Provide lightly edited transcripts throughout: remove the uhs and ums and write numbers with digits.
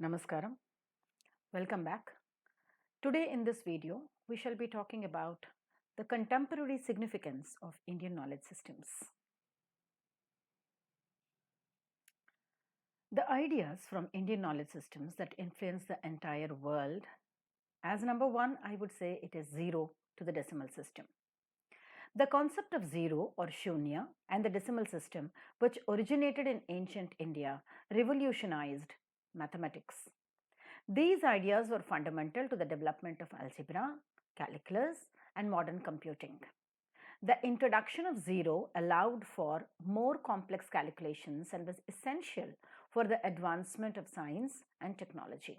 Namaskaram. Welcome back. Today in this video, we shall be talking about the contemporary significance of Indian knowledge systems. The ideas from Indian knowledge systems that influence the entire world, as number one, I would say it is zero to the decimal system. The concept of zero or shunya and the decimal system, which originated in ancient India, revolutionized mathematics. These ideas were fundamental to the development of algebra, calculus, and modern computing. The introduction of zero allowed for more complex calculations and was essential for the advancement of science and technology.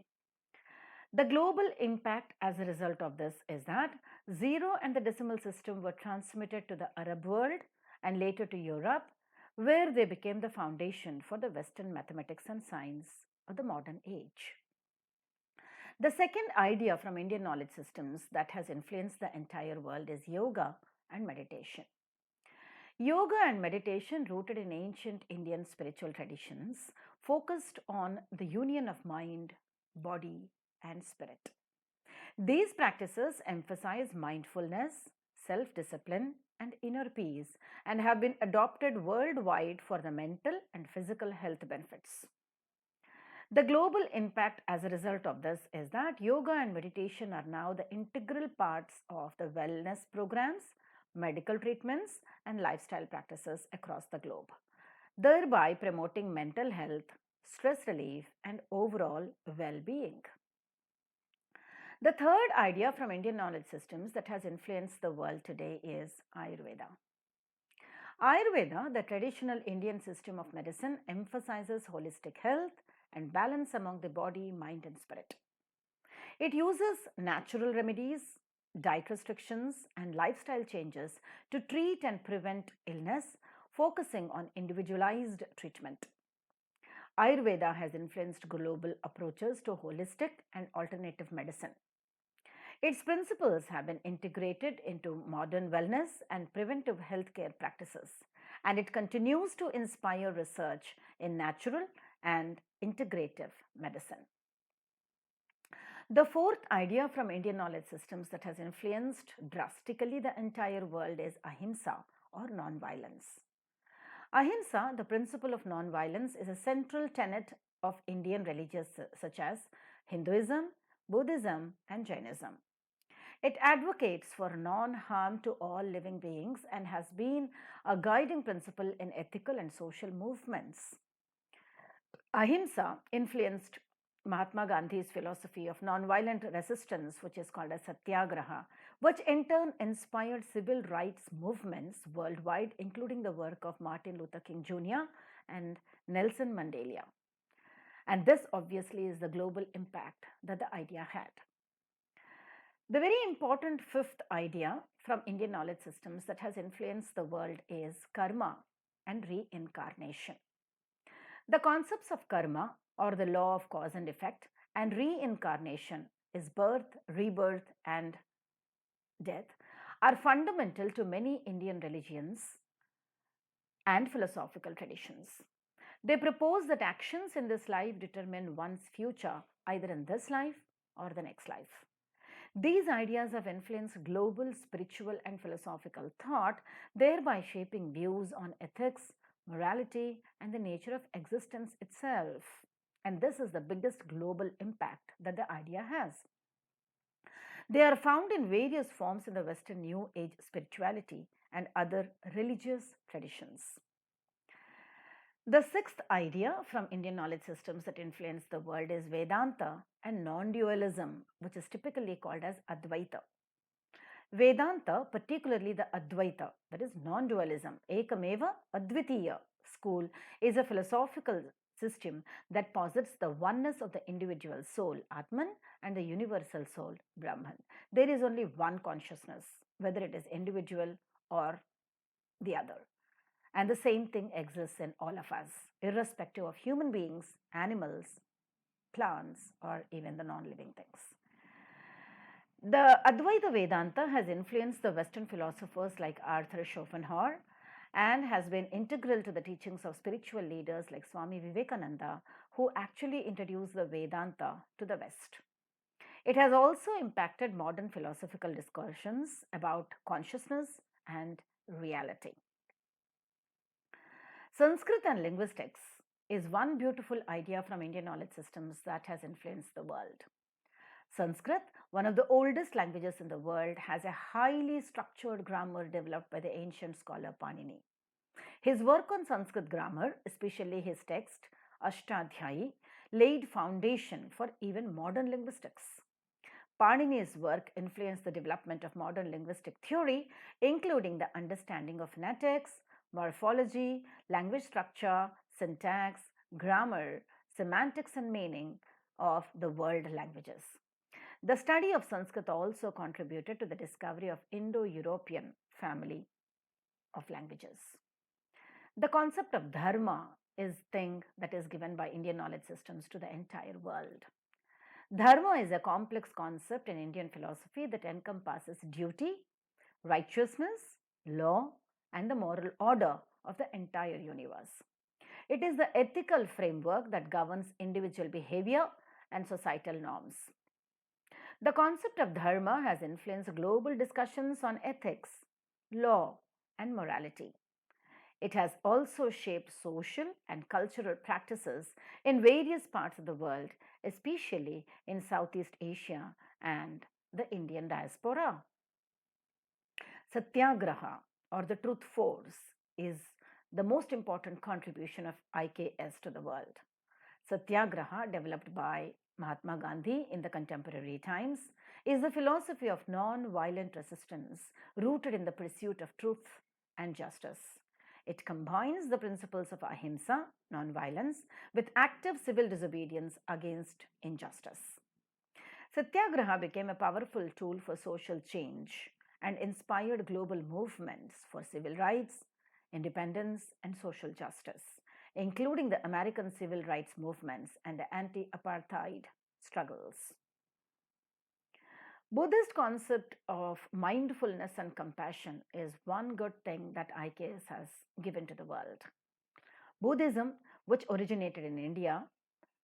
The global impact as a result of this is that zero and the decimal system were transmitted to the Arab world and later to Europe, where they became the foundation for the Western mathematics and science of the modern age. The second idea from Indian knowledge systems that has influenced the entire world is yoga and meditation. Yoga and meditation, rooted in ancient Indian spiritual traditions, focused on the union of mind, body, and spirit. These practices emphasize mindfulness, self discipline, and inner peace and have been adopted worldwide for the mental and physical health benefits. The global impact as a result of this is that yoga and meditation are now the integral parts of the wellness programs, medical treatments, and lifestyle practices across the globe, thereby promoting mental health, stress relief, and overall well being. The third idea from Indian knowledge systems that has influenced the world today is Ayurveda. Ayurveda, the traditional Indian system of medicine, emphasizes holistic health and balance among the body, mind, and spirit. It uses natural remedies, diet restrictions, and lifestyle changes to treat and prevent illness, focusing on individualized treatment. Ayurveda has influenced global approaches to holistic and alternative medicine. Its principles have been integrated into modern wellness and preventive healthcare practices, and it continues to inspire research in natural and integrative medicine. The fourth idea from Indian knowledge systems that has influenced drastically the entire world is ahimsa or non-violence. Ahimsa, the principle of non-violence, is a central tenet of Indian religions such as Hinduism, Buddhism, and Jainism. It advocates for non-harm to all living beings and has been a guiding principle in ethical and social movements. Ahimsa influenced Mahatma Gandhi's philosophy of non-violent resistance, which is called as Satyagraha, which in turn inspired civil rights movements worldwide, including the work of Martin Luther King Jr. and Nelson Mandela. And this obviously is the global impact that the idea had. The very important fifth idea from Indian knowledge systems that has influenced the world is karma and reincarnation. The concepts of karma, or the law of cause and effect, and reincarnation is birth, rebirth, and death, are fundamental to many Indian religions and philosophical traditions. They propose that actions in this life determine one's future, either in this life or the next life. These ideas have influenced global spiritual and philosophical thought, thereby shaping views on ethics, morality, and the nature of existence itself. And this is the biggest global impact that the idea has. They are found in various forms in the Western New Age spirituality and other religious traditions. The sixth idea from Indian knowledge systems that influence the world is Vedanta and non-dualism, which is typically called as Advaita. Vedanta, particularly the Advaita, that is non-dualism, Ekameva Advitiya school, is a philosophical system that posits the oneness of the individual soul, Atman, and the universal soul, Brahman. There is only one consciousness, whether it is individual or the other. And the same thing exists in all of us, irrespective of human beings, animals, plants, or even the non-living things. The Advaita Vedanta has influenced the Western philosophers like Arthur Schopenhauer and has been integral to the teachings of spiritual leaders like Swami Vivekananda, who actually introduced the Vedanta to the West. It has also impacted modern philosophical discussions about consciousness and reality. Sanskrit and linguistics is one beautiful idea from Indian knowledge systems that has influenced the world. Sanskrit, one of the oldest languages in the world, has a highly structured grammar developed by the ancient scholar Panini. His work on Sanskrit grammar, especially his text Ashtadhyayi, laid foundation for even modern linguistics. Panini's work influenced the development of modern linguistic theory, including the understanding of phonetics, morphology, language structure, syntax, grammar, semantics, and meaning of the world languages. The study of Sanskrit also contributed to the discovery of Indo-European family of languages. The concept of dharma is thing that is given by Indian knowledge systems to the entire world. Dharma is a complex concept in Indian philosophy that encompasses duty, righteousness, law, and the moral order of the entire universe. It is the ethical framework that governs individual behavior and societal norms. The concept of dharma has influenced global discussions on ethics, law, and morality. It has also shaped social and cultural practices in various parts of the world, especially in Southeast Asia and the Indian diaspora. Satyagraha, or the truth force, is the most important contribution of IKS to the world. Satyagraha, developed by Mahatma Gandhi in the contemporary times, is the philosophy of non-violent resistance rooted in the pursuit of truth and justice. It combines the principles of ahimsa, non-violence, with active civil disobedience against injustice. Satyagraha became a powerful tool for social change and inspired global movements for civil rights, independence, and social justice, including the American civil rights movements and the anti-apartheid struggles. Buddhist concept of mindfulness and compassion is one good thing that IKS has given to the world. Buddhism, which originated in India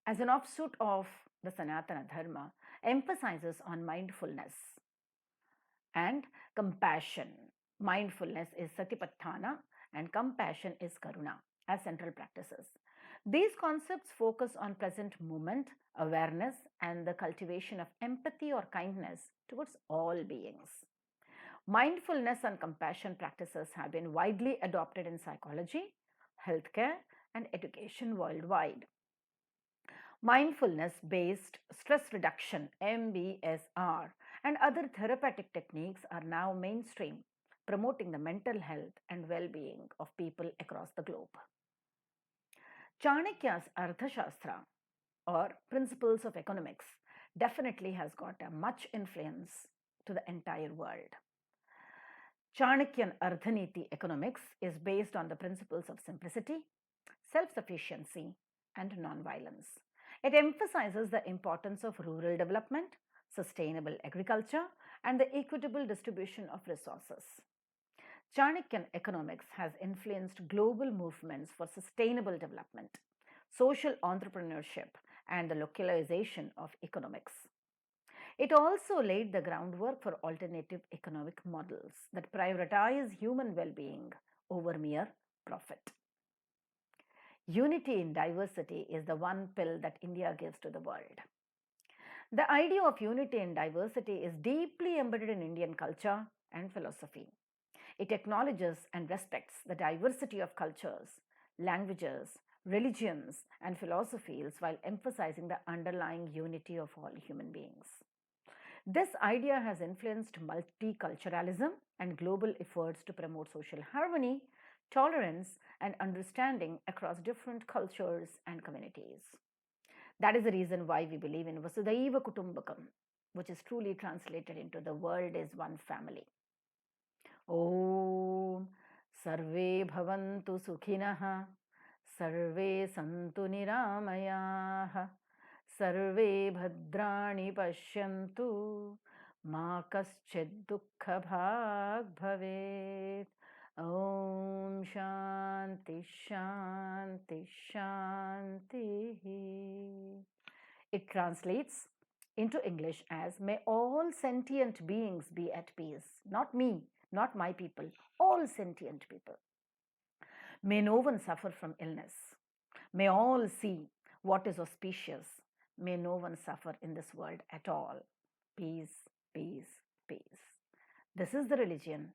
as an offshoot of the Sanatana Dharma, emphasizes on mindfulness and compassion. Mindfulness is satipatthana and compassion is karuna as central practices. These concepts focus on present moment, awareness, and the cultivation of empathy or kindness towards all beings. Mindfulness and compassion practices have been widely adopted in psychology, healthcare, and education worldwide. Mindfulness based stress reduction, MBSR, and other therapeutic techniques are now mainstream, promoting the mental health and well being of people across the globe. Chanakya's Arthashastra, or Principles of Economics, definitely has got a much influence to the entire world. Chanakyan Arthaniti economics is based on the principles of simplicity, self sufficiency, and non-violence. It emphasizes the importance of rural development, sustainable agriculture, and the equitable distribution of resources. Chanakyan economics has influenced global movements for sustainable development, social entrepreneurship, and the localization of economics. It also laid the groundwork for alternative economic models that prioritize human well being over mere profit. Unity in diversity is the one pill that India gives to the world. The idea of unity in diversity is deeply embedded in Indian culture and philosophy. It acknowledges and respects the diversity of cultures, languages, religions, and philosophies while emphasizing the underlying unity of all human beings. This idea has influenced multiculturalism and global efforts to promote social harmony, tolerance, and understanding across different cultures and communities. That is the reason why we believe in Vasudhaiva Kutumbakam, which is truly translated into the world is one family. Om Sarve Bhavantu Sukhinah Sarve Santu Niramayah Sarve Bhadrani Pashyantu Ma Kaschid Dukkha Bhag Bhavet. Om Shanti Shanti Shanti. It translates into English as may all sentient beings be at peace. Not me, not my people, all sentient people. May no one suffer from illness. May all see what is auspicious. May no one suffer in this world at all. Peace, peace, peace. This is the religion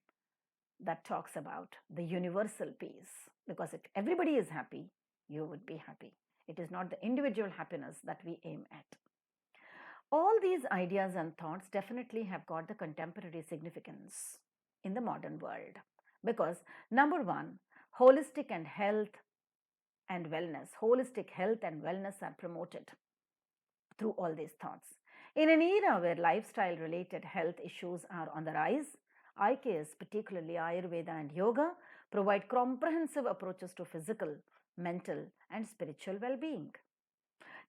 that talks about the universal peace. Because if everybody is happy, you would be happy. It is not the individual happiness that we aim at. All these ideas and thoughts definitely have got the contemporary significance in the modern world. Because, number one, holistic and health and wellness, holistic health and wellness are promoted through all these thoughts. In an era where lifestyle related health issues are on the rise, IKS, particularly Ayurveda and yoga, provide comprehensive approaches to physical, mental, and spiritual well being.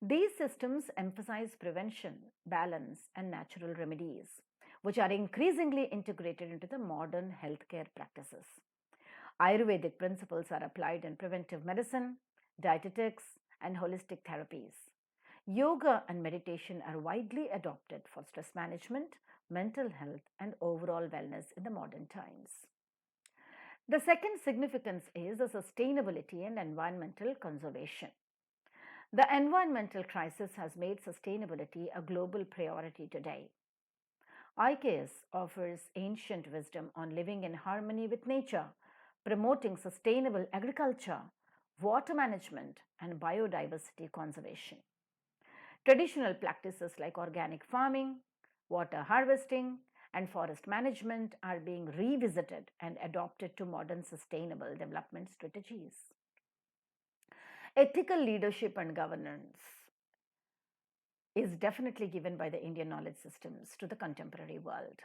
These systems emphasize prevention, balance, and natural remedies, which are increasingly integrated into the modern healthcare practices. Ayurvedic principles are applied in preventive medicine, dietetics, and holistic therapies. Yoga and meditation are widely adopted for stress management, mental health, and overall wellness in the modern times. The second significance is the sustainability and environmental conservation. The environmental crisis has made sustainability a global priority today. IKS offers ancient wisdom on living in harmony with nature, promoting sustainable agriculture, water management, and biodiversity conservation. Traditional practices like organic farming, water harvesting, and forest management are being revisited and adopted to modern sustainable development strategies. Ethical leadership and governance is definitely given by the Indian knowledge systems to the contemporary world.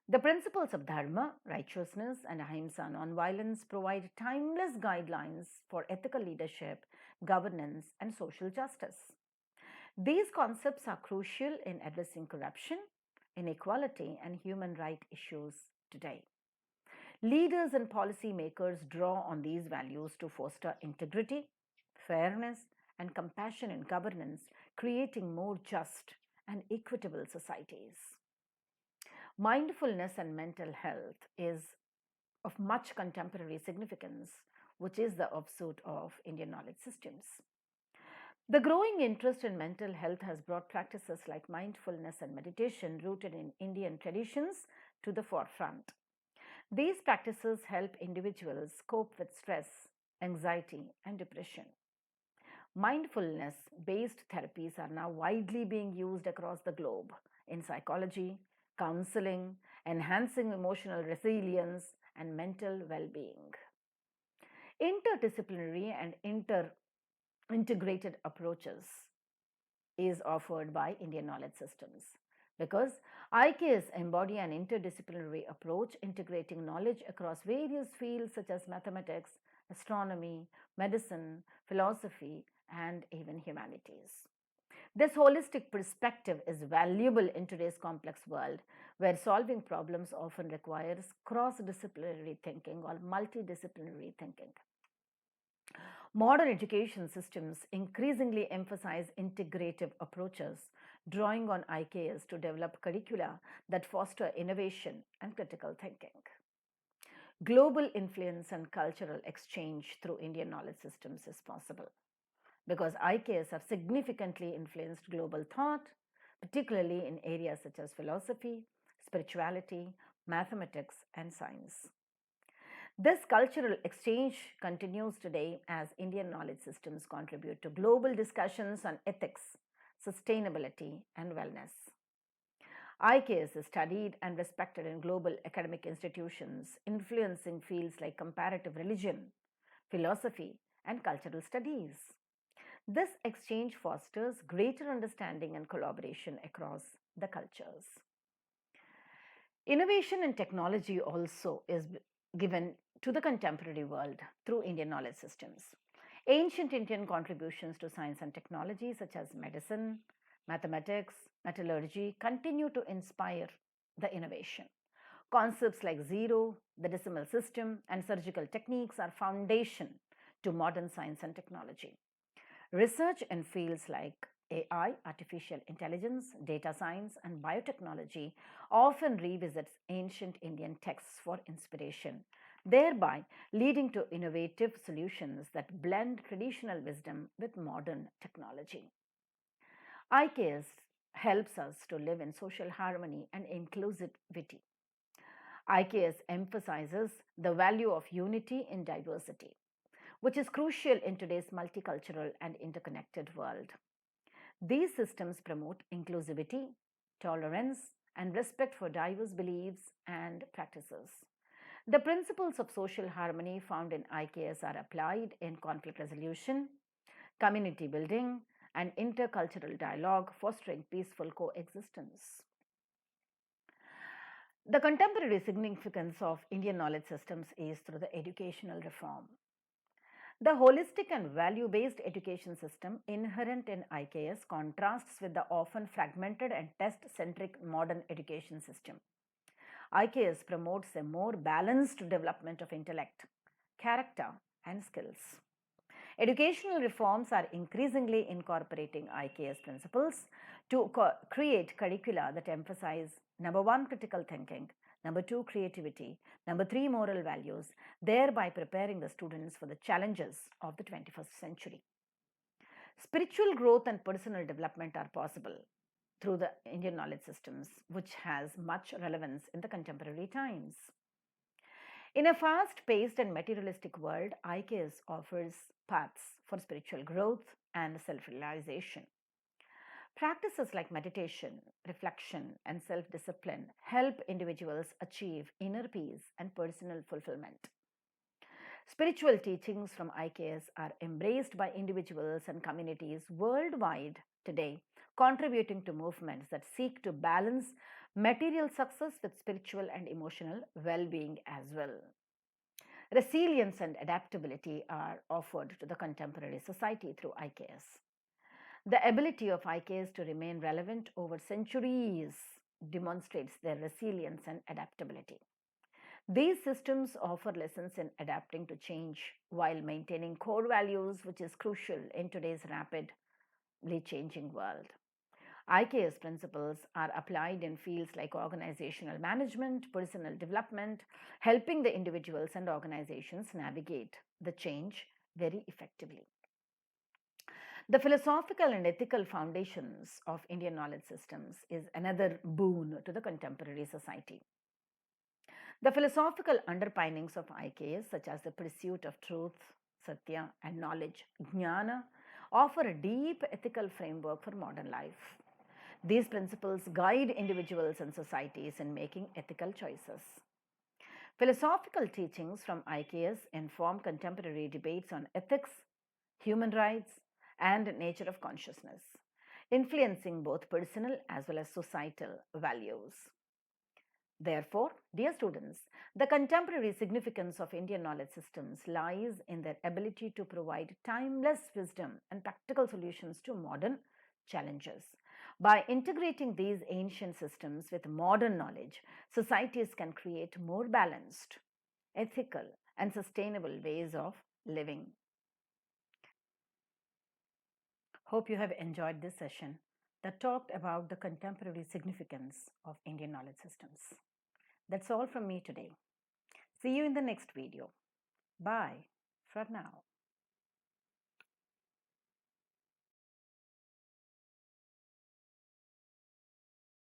The principles of dharma, righteousness, and ahimsa, non-violence, provide timeless guidelines for ethical leadership, governance, and social justice. These concepts are crucial in addressing corruption, inequality, and human rights issues today. Leaders and policymakers draw on these values to foster integrity, fairness, and compassion in governance, creating more just and equitable societies. Mindfulness and mental health is of much contemporary significance, which is the offshoot of Indian knowledge systems. The growing interest in mental health has brought practices like mindfulness and meditation rooted in Indian traditions to the forefront. These practices help individuals cope with stress, anxiety, and depression. Mindfulness based therapies are now widely being used across the globe in psychology, counseling, enhancing emotional resilience, and mental well being. Interdisciplinary and integrated approaches is offered by Indian knowledge systems because IKS embody an interdisciplinary approach integrating knowledge across various fields such as mathematics, astronomy, medicine, philosophy, and even humanities. This holistic perspective is valuable in today's complex world where solving problems often requires cross disciplinary thinking or multidisciplinary thinking. Modern education systems increasingly emphasize integrative approaches, drawing on IKS to develop curricula that foster innovation and critical thinking. Global influence and cultural exchange through Indian knowledge systems is possible because IKS have significantly influenced global thought, particularly in areas such as philosophy, spirituality, mathematics, and science. This cultural exchange continues today as Indian knowledge systems contribute to global discussions on ethics, sustainability, and wellness. IKS is studied and respected in global academic institutions, influencing fields like comparative religion, philosophy, and cultural studies. This exchange fosters greater understanding and collaboration across the cultures. Innovation and technology also is given to the contemporary world through Indian knowledge systems. Ancient Indian contributions to science and technology, such as medicine, mathematics, metallurgy, continue to inspire the innovation. Concepts like zero, the decimal system, and surgical techniques are foundation to modern science and technology. Research in fields like AI, artificial intelligence, data science, and biotechnology often revisits ancient Indian texts for inspiration, thereby leading to innovative solutions that blend traditional wisdom with modern technology. IKS helps us to live in social harmony and inclusivity. IKS emphasizes the value of unity in diversity, which is crucial in today's multicultural and interconnected world. These systems promote inclusivity, tolerance, and respect for diverse beliefs and practices. The principles of social harmony found in IKS are applied in conflict resolution, community building, and intercultural dialogue, fostering peaceful coexistence. The contemporary significance of Indian knowledge systems is through the educational reform. The holistic and value based education system inherent in IKS contrasts with the often fragmented and test centric modern education system. IKS promotes a more balanced development of intellect, character, and skills. Educational reforms are increasingly incorporating IKS principles to create curricula that emphasize number one, critical thinking, number two, creativity, number three, moral values, thereby preparing the students for the challenges of the 21st century. Spiritual growth and personal development are possible through the Indian knowledge systems, which has much relevance in the contemporary times. In a fast paced and materialistic world, IKS offers paths for spiritual growth and self realization. Practices like meditation, reflection, and self discipline help individuals achieve inner peace and personal fulfillment. Spiritual teachings from IKS are embraced by individuals and communities worldwide today, contributing to movements that seek to balance material success with spiritual and emotional well being as well. Resilience and adaptability are offered to the contemporary society through IKS. The ability of IKS to remain relevant over centuries demonstrates their resilience and adaptability. These systems offer lessons in adapting to change while maintaining core values, which is crucial in today's rapidly changing world. IKS principles are applied in fields like organizational management, personal development, helping the individuals and organizations navigate the change very effectively. The philosophical and ethical foundations of Indian knowledge systems is another boon to the contemporary society. The philosophical underpinnings of IKS, such as the pursuit of truth, satya, and knowledge, jnana, offer a deep ethical framework for modern life. These principles guide individuals and societies in making ethical choices. Philosophical teachings from IKS inform contemporary debates on ethics, human rights, and nature of consciousness, influencing both personal as well as societal values. Therefore, dear students, the contemporary significance of Indian knowledge systems lies in their ability to provide timeless wisdom and practical solutions to modern challenges. By integrating these ancient systems with modern knowledge, societies can create more balanced, ethical, and sustainable ways of living. Hope you have enjoyed this session that talked about the contemporary significance of Indian knowledge systems. That's all from me today. See you in the next video. Bye for now.